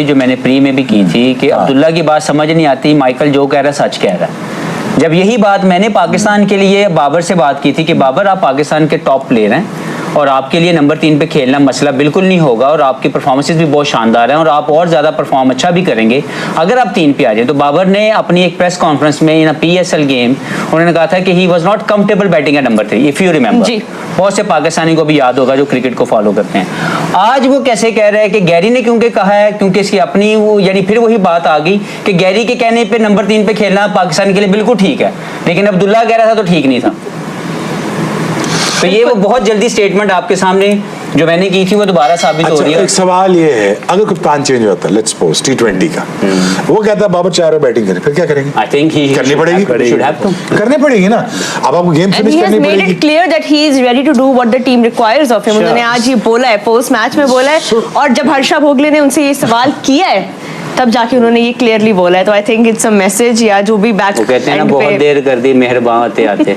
थी जो मैंने प्री में भी की थी कि अब्दुल्ला की बात समझ नहीं आती, माइकल जो कह रहा है सच कह रहा है। जब यही बात मैंने पाकिस्तान के लिए बाबर से बात की थी कि बाबर आप पाकिस्तान के टॉप प्लेयर हैं और आपके लिए नंबर 3 पे खेलना मसला बिल्कुल नहीं होगा और आपकी परफॉर्मेंसेस भी बहुत शानदार हैं और आप और ज़्यादा परफॉर्म अच्छा भी करेंगे अगर आप 3 पे आ जाए। तो बाबर ने अपनी एक प्रेस कॉन्फ्रेंस में इन PSL गेम उन्होंने कहा था कि he was not comfortable batting at number 3 if you remember. बहुत से पाकिस्तानी को भी याद होगा जो क्रिकेट को फॉलो करते हैं। आज वो कैसे कह रहे हैं कि गैरी ने क्योंकि कहा है, क्योंकि इसकी अपनी वो यानी फिर वही बात आ गई कि गैरी के कहने पे नंबर 3 पे खेलना पाकिस्तान के लिए बिल्कुल ठीक है, लेकिन अब्दुल्ला कह रहा था तो ठीक नहीं था। तो ये वो बहुत जल्दी स्टेटमेंट आपके सामने जो मैंने की थी वो दोबारा साबित हो रही है। एक सवाल ये है, अगर कप्तान चेंज होता है लेट्स सपोज T20 का, वो कहता है बाबर 4 ओवर बैटिंग करे, फिर क्या करेंगे? आई थिंक ही करनी पड़ेगी, करनी पड़ेगी ना। अब आपको गेम फिनिश करनी पड़ेगी। And he has made it clear that he is ready to do what the team requires of him. उन्होंने आज ये बोला है, पोस्ट मैच में बोला है, और जब हर्षा भोगले ने उनसे ये सवाल किया है तब जाके उन्होंने ये क्लियरली बोला है। तो I think it's a message, या जो भी बैच वो कहते हैं ना बहुत देर कर दी मेहरबान आते आते।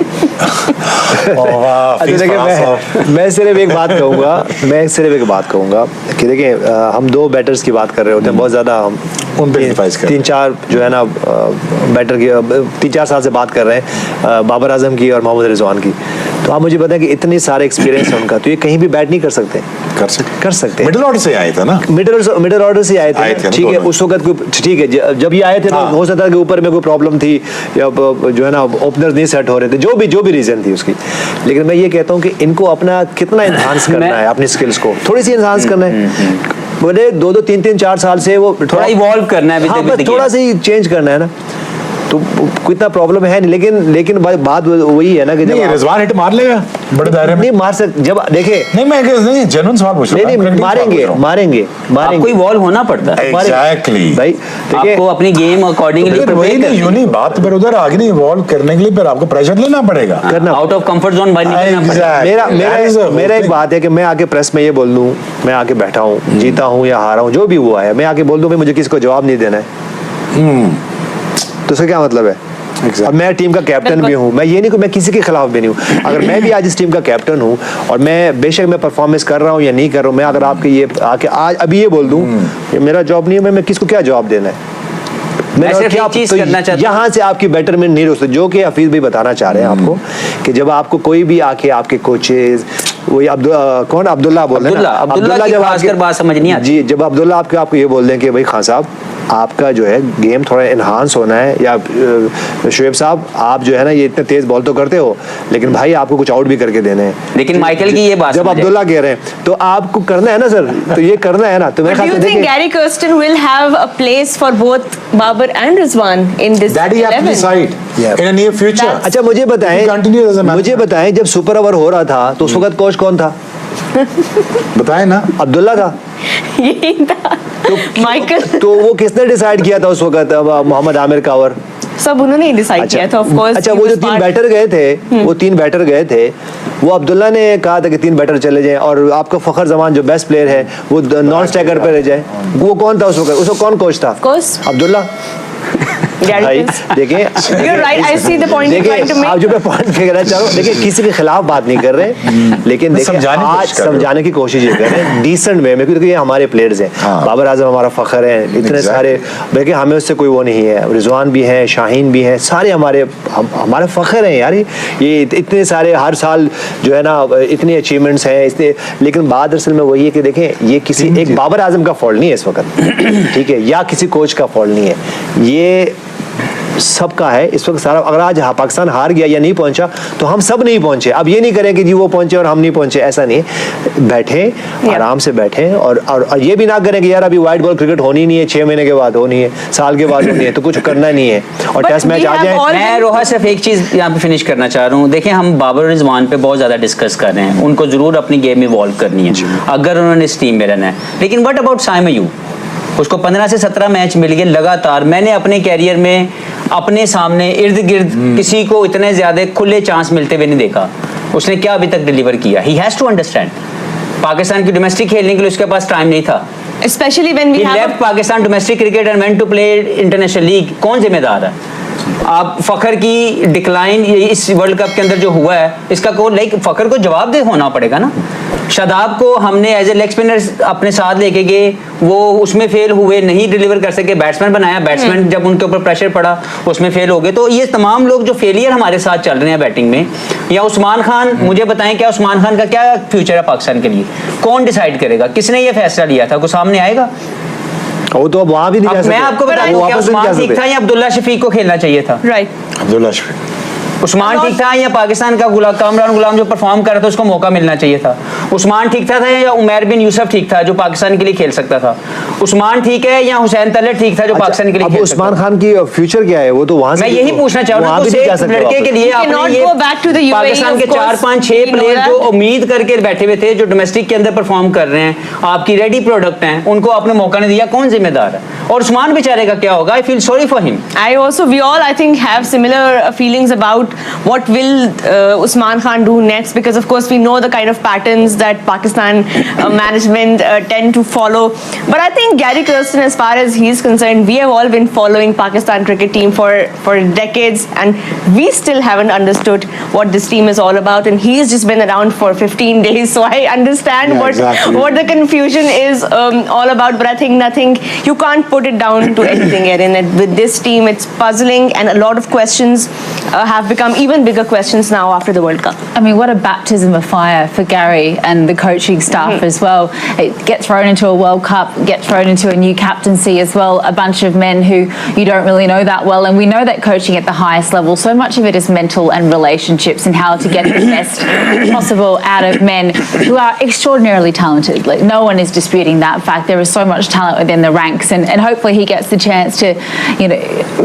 मैं सिर्फ एक बात कहूँगा कि देखिए हम 2 बैटर्स की बात कर रहे होते हैं, बहुत ज़्यादा हम 3-4 जो है ना बैटर की 3-4 साल से बात कर रहे हैं, बाबर आजम की और मोहम्मद रिजवान की। तो आप मुझे बताएं कि इतने सारे एक्सपीरियंस है उनका, तो ये कहीं भी बैट नहीं कर सकते? कर सकते। मिडिल ऑर्डर से आए थे ना, मिडिल ऑर्डर से आए थे, ठीक है। उस वक्त ठीक है, जब ये आए थे तो हो सकता है कि ऊपर में कोई प्रॉब्लम थी या जो है ना ओपनर्स नहीं सेट हो रहे थे, जो भी रीजन थी उसकी। लेकिन मैं ये कहता हूँ कि इनको अपना कितना एनहांस करना है, अपनी स्किल्स को थोड़ी सी एनहांस करना है। बोले 2-2, 3-3, 4 साल से वो थोड़ा इवॉल्व करना है, हाँ, थोड़ा सा ही चेंज करना है ना, तो कोई इतना प्रॉब्लम है नहीं। लेकिन बात वही है ना कि जब रिजवान हिट मार लेगा बड़े दायरे में, नहीं मार सकते। जब देखे नहीं जेन्युइन सवाल पूछ रहा हूं, मारेंगे आपको इवॉल्व होना पड़ता है। एग्जैक्टली भाई, आपको अपनी गेम अकॉर्डिंगली वही नहीं, यूं नहीं बात फिर उधर आगे नहीं इवॉल्व करने के लिए फिर आपको प्रेशर लेना पड़ेगा, करना आउट ऑफ कंफर्ट जोन बाहर निकलना पड़ेगा। मेरा एक बात है कि मैं आके प्रेस में ये बोल दूं, मैं आके बैठा हूं, जीता हूं या हारा हूं, जो भी हुआ है, मैं आके बोल दूं भाई मुझे किसी को जवाब नहीं देना है, तो उसका क्या मतलब है? अब मैं टीम का कैप्टन भी हूँ, मैं ये नहीं कि मैं किसी के खिलाफ भी नहीं हूँ। अगर मैं भी आज इस टीम का कैप्टन हूँ और मैं बेशक मैं परफॉर्मेंस कर रहा हूँ या नहीं कर रहा हूँ, मैं अगर आपके ये आके आज अभी ये बोल दूँ ये मेरा जॉब नहीं है, मैं किसको क्या जवाब देना है? तो यहाँ से आपकी बैटरमेंट नहीं रोकते, जो कि हफीज भाई बताना चाह रहे हैं आपको कि जब आपको कोई भी आके आपके कोचेज वही अब्दुल्ला बोल रहे हैं, अब्दुल्ला जब खासकर बात समझ नहीं आती जी, जब अब्दुल्ला आपको ये बोल दें कि भाई खान साहब आपका जो है गेम थोड़ा एनहांस होना है, या शुएब साहब आप जो है ना ये इतने तेज बॉल तो करते हो लेकिन भाई आपको कुछ आउट भी करके देने हैं। लेकिन माइकल की ये बात जब अब्दुल्ला कह रहे हैं तो आपको करना है ना सर, तो ये करना है ना। तो मैं Do you think Gary Kirsten will have a place for both Babar and Rizwan in this 11? in a near future. अच्छा मुझे बताएं जब सुपर ओवर हो रहा था तो उस वक्त कोच कौन था? बताएं ना, अब्दुल्ला था, यही था माइकल। तो वो किसने डिसाइड किया था उस वक्त मोहम्मद आमिर का ओवर? सब उन्होंने ही डिसाइड किया था, ऑफ कोर्स। अच्छा वो जो 3 बैटर गए थे वो अब्दुल्ला ने कहा था कि 3 बैटर चले जाएं और आपका फखर जमान जो बेस्ट प्लेयर है वो नॉन स्ट्राइकर पे रह जाए। वो कौन था उस वक्त कौन कोच था? अब्दुल्ला। देखिए आप जो मैं पॉइंट कहना चाह रहा हूँ, देखिए किसी के खिलाफ बात नहीं कर रहे, लेकिन आज समझाने की कोशिश ये कर रहे हैं डिसेंट वे में, क्योंकि ये हमारे प्लेयर्स हैं। बाबर आजम हमारा फखर है, इतने सारे, देखिए हमें उससे कोई वो नहीं है, रिजवान भी हैं, शाहीन भी हैं, सारे हमारे फखर हैं यार। ये इतने सारे हर साल जो है ना इतनी अचीवमेंट्स हैं इसलिए, लेकिन बात दरअसल में वही है कि देखें ये किसी एक बाबर आजम का फॉल्ट नहीं है इस वक्त, ठीक है, या किसी कोच का फॉल्ट नहीं है, ये सबका है इस वक्त सारा। अगर आज पाकिस्तान हार गया या नहीं पहुंचा तो हम सब नहीं पहुंचे। अब ये नहीं करें कि जी वो पहुंचे और हम नहीं पहुंचे, ऐसा नहीं है। बैठें आराम से बैठें और ये भी ना करें कि यार अभी व्हाइट बॉल क्रिकेट होनी नहीं है, 6 महीने के बाद होनी है, साल के बाद होनी है, तो कुछ करना नहीं है और टेस्ट मैच आ जाए। मैं रोहा सिर्फ एक चीज यहाँ पे फिनिश करना चाह रहा हूँ। देखिए हम बाबर रिजवान पे बहुत ज्यादा डिस्कस कर रहे हैं, उनको जरूर अपनी गेम इवॉल्व करनी है अगर उन्होंने इस टीम में रहना है, लेकिन व्हाट अबाउट साइम अयूब? उसको 15 से 17 मैच मिल गए लगातार। मैंने अपने कैरियर में अपने सामने इर्द गिर्द किसी को इतने ज्यादा खुले चांस मिलते हुए नहीं देखा। उसने क्या अभी तक डिलीवर किया? He has to understand Pakistan की डोमेस्टिक खेलने के लिए उसके पास टाइम नहीं था, especially when we he left Pakistan domestic cricket and went to play international league। कौन जिम्मेदार है? आप फखर की डिक्लाइन इस वर्ल्ड कप के अंदर जो हुआ है, इसका को लाइक फखर को जवाब दे होना पड़ेगा ना। शादाब को हमने एज ए लेग स्पिनर अपने साथ लेके गए, वो उसमें फेल हुए, नहीं डिलीवर कर सके, बैट्समैन बनाया, बैट्समैन जब उनके ऊपर प्रेशर पड़ा उसमें फेल हो गए। तो ये तमाम लोग जो फेलियर हमारे साथ चल रहे हैं बैटिंग में, या उस्मान खान, मुझे बताएं क्या उस्मान खान का क्या फ्यूचर है पाकिस्तान के लिए? कौन डिसाइड करेगा? किसने ये फैसला लिया था? कुछ सामने आएगा? वो तो अब वहां भी नहीं जा सकते। मैं आपको बता दूं, क्या उस्मान ठीक था या अब्दुल्ला शफीक को खेलना चाहिए था? राइट। अब्दुल्ला शफीक। उस्मान ठीक था या पाकिस्तान का कामरान गुलाम जो परफॉर्म कर रहा था उसको मौका मिलना चाहिए था? उस्मान ठीक था या उमैर बिन यूसुफ ठीक था जो पाकिस्तान के लिए खेल सकता था? उस्मान ठीक है या हुसैन तलत ठीक था जो पाकिस्तान के लिए खेल सकता था? उस्मान खान की फ्यूचर क्या है? वो तो वहां से मैं यही पूछना चाह रहा हूं, लड़के के लिए आपने ये पाकिस्तान के 4-5-6 प्लेयर जो उम्मीद करके बैठे हुए थे, जो डोमेस्टिक के अंदर परफॉर्म कर रहे हैं, आपकी रेडी प्रोडक्ट हैं, उनको आपने मौका नहीं दिया, कौन जिम्मेदार है? और उस्मान बेचारे का क्या होगा? I feel sorry for him. We all, I think, have similar feelings about what will Usman Khan do next, because of course we know the kind of patterns that Pakistan management tend to follow. But I think Gary Kirsten, as far as he's concerned, we have all been following Pakistan cricket team for decades, and we still haven't understood what this team is all about. And he's just been around for 15 days, so I understand what the confusion is all about. But I think nothing, you can't put it down to anything, Erin. With this team, it's puzzling, and a lot of questions have become even bigger questions now after the World Cup. I mean, what a baptism of fire for Gary and the coaching staff as well. It get thrown into a World Cup, get thrown into a new captaincy as well, a bunch of men who you don't really know that well. And we know that coaching at the highest level, so much of it is mental and relationships and how to get the best possible out of men who are extraordinarily talented. Like, no one is disputing that fact. There is so much talent within the ranks, and hopefully he gets the chance to,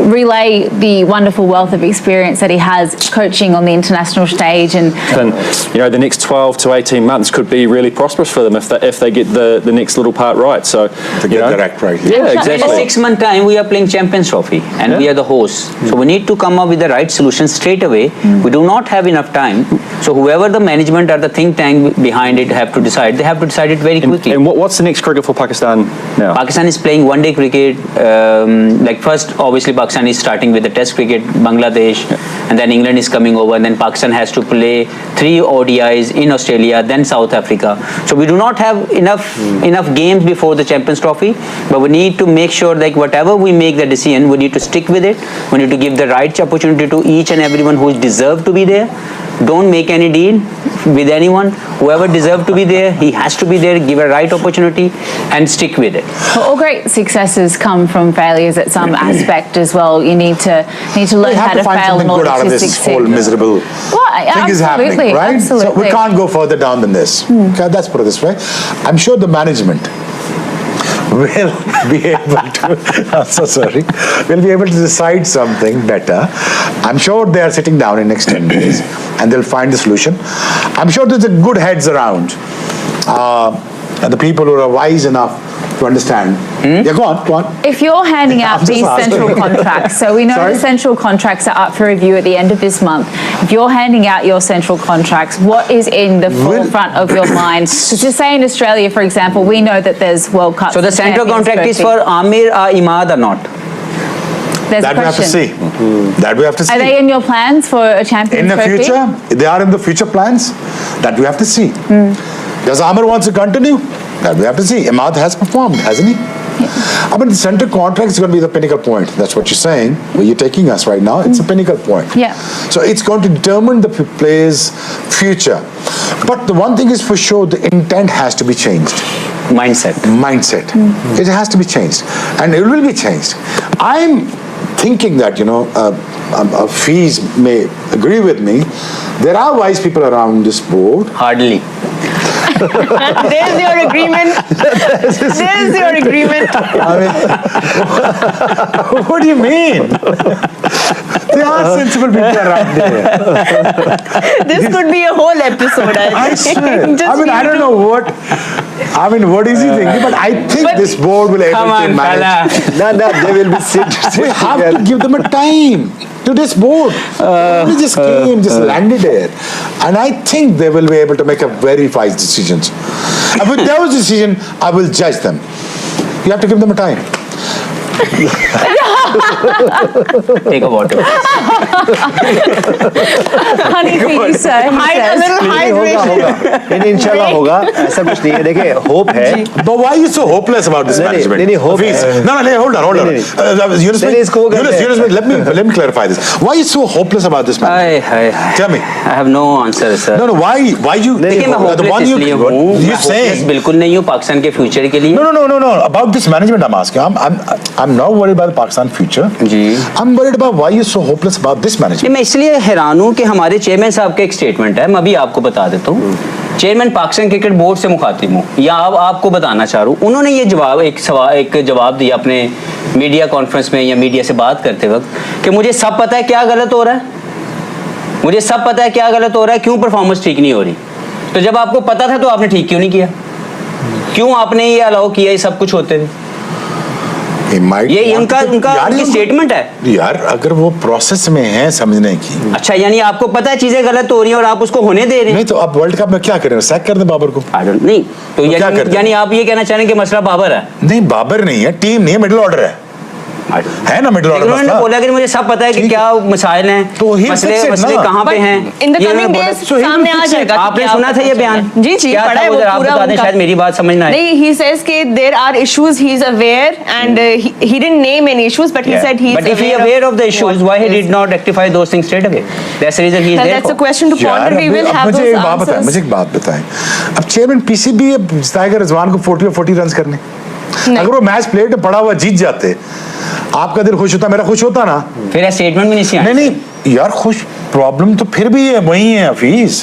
relay the wonderful wealth of experience that he has coaching on the international stage. And the next 12 to 18 months could be really prosperous for them if they get the next little part right. So to get the act right. Yeah, In exactly. a 6-month time, we are playing Champions Trophy, and we are the hosts. So we need to come up with the right solution straight away. We do not have enough time. So whoever the management or the think tank behind it have to decide, they have to decide it very quickly. And what's the next cricket for Pakistan now? Pakistan is playing one-day cricket. Like first, obviously, Pakistan is starting with the Test cricket, Bangladesh, and then England is coming over, and then Pakistan has to play 3 ODIs in Australia, then South Africa. So we do not have enough games before the Champions Trophy, but we need to make sure that whatever we make the decision, we need to stick with it. We need to give the right opportunity to each and everyone who is deserved to be there. Don't make any deal with anyone. Whoever deserves to be there, he has to be there. Give a right opportunity and stick with it. well, all great successes come from failures at some aspect as well. You need to learn how to find fail in something good order out of to this succeed. whole miserable thing is happening, right? Absolutely. So we can't go further down than this. Okay, let's put it this way. I'm sure the management will be able to, I'm so sorry, will be able to decide something better. I'm sure they are sitting down in next 10 days and they'll find the solution. I'm sure there's a good heads around and the people who are wise enough to understand. Yeah, go on. If you're handing out I'm just these asking. central contracts, so we know Sorry? the central contracts are up for review at the end of this month. If you're handing out your central contracts, what is in the forefront of your mind? Because to say in Australia, for example, we know that there's World Cups. So the and central Champions contract is Trophy. for Amir or Imad or not? There's That a we have to question. see. That we have to see. Are they in your plans for a Champions In the Trophy? future, they are in the future plans. That we have to see. Does Amir wants to continue? That we have to see. Imad has performed, hasn't he? I mean, the central contract is going to be the pinnacle point. That's what you're saying. Where you're taking us right now, it's a pinnacle point. Yeah. So it's going to determine the player's future. But the one thing is for sure, the intent has to be changed. Mindset. It has to be changed, and it will be changed. I'm thinking that Fees may agree with me. There are wise people around this board. Hardly. There's your agreement. There's your agreement. I mean, what do you mean? There are sensible people around there. This could be a whole episode. I swear. Just I mean, I don't know what. I mean, what is he thinking? But I think this board will able Come to on, manage. fella. No, they will be sitting. We have to give them a time to this board. We just came, just landed there. And I think they will be able to make a very wise decisions. And with those decisions, I will judge them. You have to give them a time. Take a water. Honey for you, sir. He Hide a says. little नहीं, होगा hydration. होगा नहीं इंशाल्लाह होगा ऐसा कुछ नहीं है देखिए होप है But why are you so hopeless about this नहीं, management? नहीं, hope Hafiz, है। no, hold on. नहीं, Yunus, नहीं, इसको वो कहते हैं। Yunus, let me clarify this. Why are you so hopeless about this management? Hi Tell me. I have no answer, sir. No, why you? देखिए मैं the hopeless one इसलिए हूँ, मैं you hopeless saying? बिल्कुल नहीं हूँ पाकिस्तान के फ्यूचर के लिए। No. About this management, I'm asking. I'm not worried about the Pakistan future. Ji. I'm worried about why you're so hopeless about this नहीं, management. मैं इसलिए हैरान हूँ कि हमारे चेयरमैन साहब का एक स्टेटमेंट है, मैं अभी आपको बता देता हूँ। चेयरमैन पाकिस्तान क्रिकेट बोर्ड से मुखातिब हूँ या अब आपको बताना चाह रहा हूँ, उन्होंने ये एक जवाब दिया अपने मीडिया कॉन्फ्रेंस में या मीडिया से बात करते वक्त कि मुझे सब पता है क्या गलत हो रहा है, मुझे सब पता है क्या गलत हो रहा है, क्यों परफॉर्मेंस ठीक नहीं हो रही। तो जब आपको पता था तो आपने ठीक क्यों नहीं किया, क्यों आपने ये अलाउ किया ये सब कुछ होते हुए? He might ये want उनका to- उनका यार, उनकी ये- स्टेटमेंट है। यार अगर वो प्रोसेस में है समझने की, अच्छा यानी आपको पता है चीजें गलत हो रही हैं और आप उसको होने दे रहे हैं। नहीं तो अब वर्ल्ड कप में क्या करें, सैक कर दें बाबर को? नहीं तो क्या यानी करते हैं? यानी आप ये कहना चाह रहे हैं कि मसला बाबर है? नहीं बाबर नहीं है, टीम नहीं है, मिडिल ऑर्डर है ना मिडिल ऑर्डर उन्होंने मसला। बोला कि मुझे सब पता है कि ठीक है। क्या मसाइल हैं, तो he मसले fix it मसले ना। कहाँ पे But हैं, in the ये coming उन्होंने बोला। days So he will सामने आ fix it. जाएगा कि आपने क्या सुना था ये पता बयान? चला। जी क्या पढ़ा था है वो वो जरा आप पूरा बता दें, उनका। शायद मेरी बात समझना है। नहीं, he says कि there are issues, he is aware and he didn't name any issues but he said he is But if he aware of the issues, why he did not rectify those things straight away? That's the reason he is Well, there that's a for. question to यार ponder. We will अब have मुझे those एक बात बताएं, answers. मुझे एक बात बताएं, अब चेयरमैन पीसीबी जिताएगा रिजवान को 40 रन करने, अगर वो मैच प्लेट में पड़ा हुआ जीत जाते, आपका दिल खुश होता, मेरा खुश होता ना। फिर स्टेटमेंट भी नहीं आया। नहीं यार खुश, प्रॉब्लम तो फिर भी है, वही है हफीज,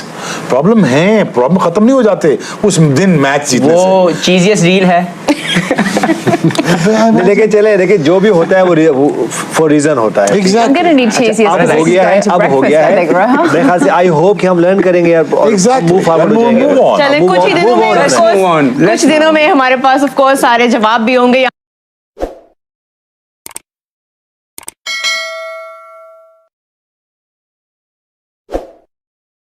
प्रॉब्लम है, प्रॉब्लम खत्म नहीं हो जाते उस दिन मैच जीतने वो चीजियस डील है। नहीं, लेकिन चले देखिए जो भी होता है वो फॉर रीजन होता है से। I'm Exactly. going to need cheesy अब as हो गया है अब हो गया है मेरे ख्याल से आई होप कि हम लर्न करेंगे यार Exactly. मूव फॉरवर्ड हो Move जाएंगे on. चले Move कुछ on, ही दिनों move में on. of Let's course, move on. कुछ दिनों में हमारे पास ऑफ कोर्स सारे जवाब भी होंगे।